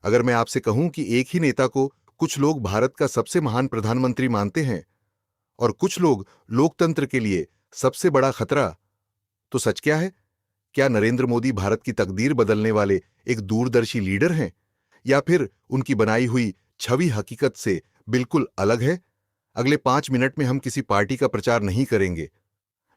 अगर मैं आपसे कहूं कि एक ही नेता को कुछ लोग भारत का सबसे महान प्रधानमंत्री मानते हैं और कुछ लोग लोकतंत्र के लिए सबसे बड़ा खतरा, तो सच क्या है? क्या नरेंद्र मोदी भारत की तकदीर बदलने वाले एक दूरदर्शी लीडर हैं, या फिर उनकी बनाई हुई छवि हकीकत से बिल्कुल अलग है? अगले 5 मिनट में हम किसी पार्टी का प्रचार नहीं करेंगे,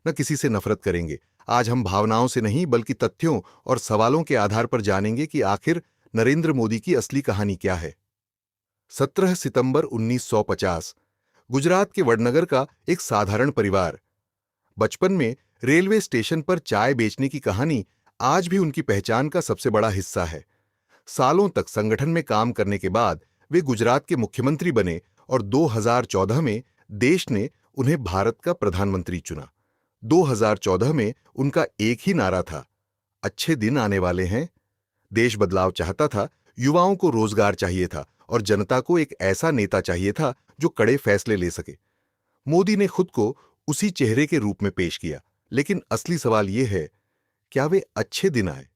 न किसी से नफरत करेंगे। आज हम भावनाओं से नहीं बल्कि तथ्यों और सवालों के आधार पर जानेंगे कि आखिर नरेंद्र मोदी की असली कहानी क्या है। 17 सितंबर 1950, गुजरात के वडनगर का एक साधारण परिवार। बचपन में रेलवे स्टेशन पर चाय बेचने की कहानी आज भी उनकी पहचान का सबसे बड़ा हिस्सा है। सालों तक संगठन में काम करने के बाद वे गुजरात के मुख्यमंत्री बने और 2014 में देश ने उन्हें भारत का प्रधानमंत्री चुना। 2014 में उनका एक ही नारा था, अच्छे दिन आने वाले हैं। देश बदलाव चाहता था, युवाओं को रोजगार चाहिए था और जनता को एक ऐसा नेता चाहिए था जो कड़े फैसले ले सके। मोदी ने खुद को उसी चेहरे के रूप में पेश किया, लेकिन असली सवाल यह है, क्या वे अच्छे दिन आए?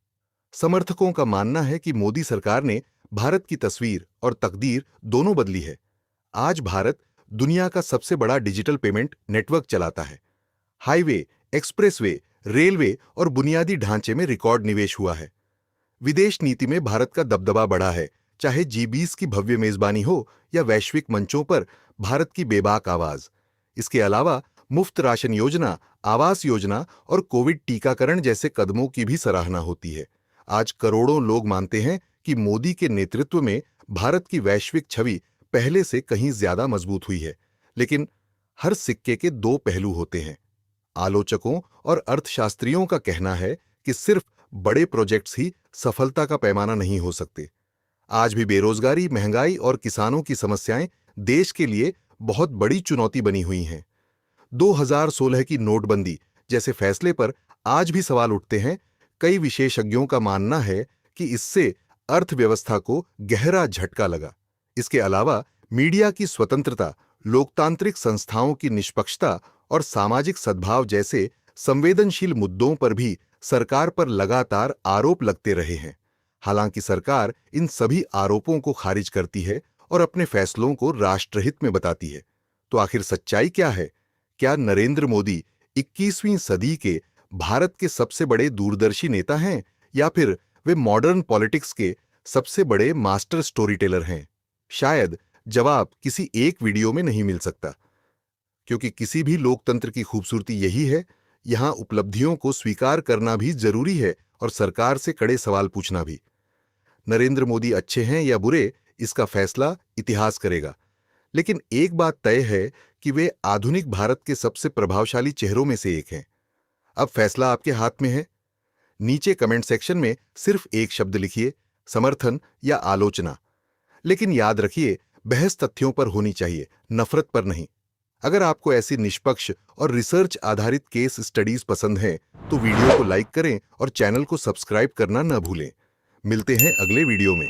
समर्थकों का मानना है कि मोदी सरकार ने भारत की तस्वीर और तकदीर दोनों बदली है। आज भारत दुनिया का सबसे बड़ा डिजिटल पेमेंट नेटवर्क चलाता है। हाईवे, एक्सप्रेसवे, रेलवे और बुनियादी ढांचे में रिकॉर्ड निवेश हुआ है। विदेश नीति में भारत का दबदबा बढ़ा है, चाहे G20 की भव्य मेजबानी हो या वैश्विक मंचों पर भारत की बेबाक आवाज। इसके अलावा मुफ्त राशन योजना, आवास योजना और कोविड टीकाकरण जैसे कदमों की भी सराहना होती है। आज करोड़ों लोग मानते हैं कि मोदी के नेतृत्व में भारत की वैश्विक छवि पहले से कहीं ज्यादा मजबूत हुई है। लेकिन हर सिक्के के दो पहलू होते हैं। आलोचकों और अर्थशास्त्रियों का कहना है कि सिर्फ बड़े प्रोजेक्ट्स ही सफलता का पैमाना नहीं हो सकते। आज भी बेरोजगारी, महंगाई और किसानों की समस्याएं देश के लिए बहुत बड़ी चुनौती बनी हुई हैं। 2016 की नोटबंदी जैसे फैसले पर आज भी सवाल उठते हैं। कई विशेषज्ञों का मानना है कि इससे अर्थव्यवस्था को गहरा झटका लगा। इसके अलावा मीडिया की स्वतंत्रता, लोकतांत्रिक संस्थाओं की निष्पक्षता और सामाजिक सद्भाव जैसे संवेदनशील मुद्दों पर भी सरकार पर लगातार आरोप लगते रहे हैं। हालांकि सरकार इन सभी आरोपों को खारिज करती है और अपने फैसलों को राष्ट्रहित में बताती है। तो आखिर सच्चाई क्या है? क्या नरेंद्र मोदी 21वीं सदी के भारत के सबसे बड़े दूरदर्शी नेता हैं, या फिर वे मॉडर्न पॉलिटिक्स के सबसे बड़े मास्टर स्टोरी टेलर हैं? शायद जवाब किसी एक वीडियो में नहीं मिल सकता, क्योंकि किसी भी लोकतंत्र की खूबसूरती यही है, यहां उपलब्धियों को स्वीकार करना भी जरूरी है और सरकार से कड़े सवाल पूछना भी। नरेंद्र मोदी अच्छे हैं या बुरे, इसका फैसला इतिहास करेगा। लेकिन एक बात तय है कि वे आधुनिक भारत के सबसे प्रभावशाली चेहरों में से एक हैं। अब फैसला आपके हाथ में है। नीचे कमेंट सेक्शन में सिर्फ एक शब्द लिखिए, समर्थन या आलोचना। लेकिन याद रखिए, बहस तथ्यों पर होनी चाहिए, नफरत पर नहीं। अगर आपको ऐसी निष्पक्ष और रिसर्च आधारित केस स्टडीज पसंद हैं, तो वीडियो को लाइक करें और चैनल को सब्सक्राइब करना न भूलें। मिलते हैं अगले वीडियो में।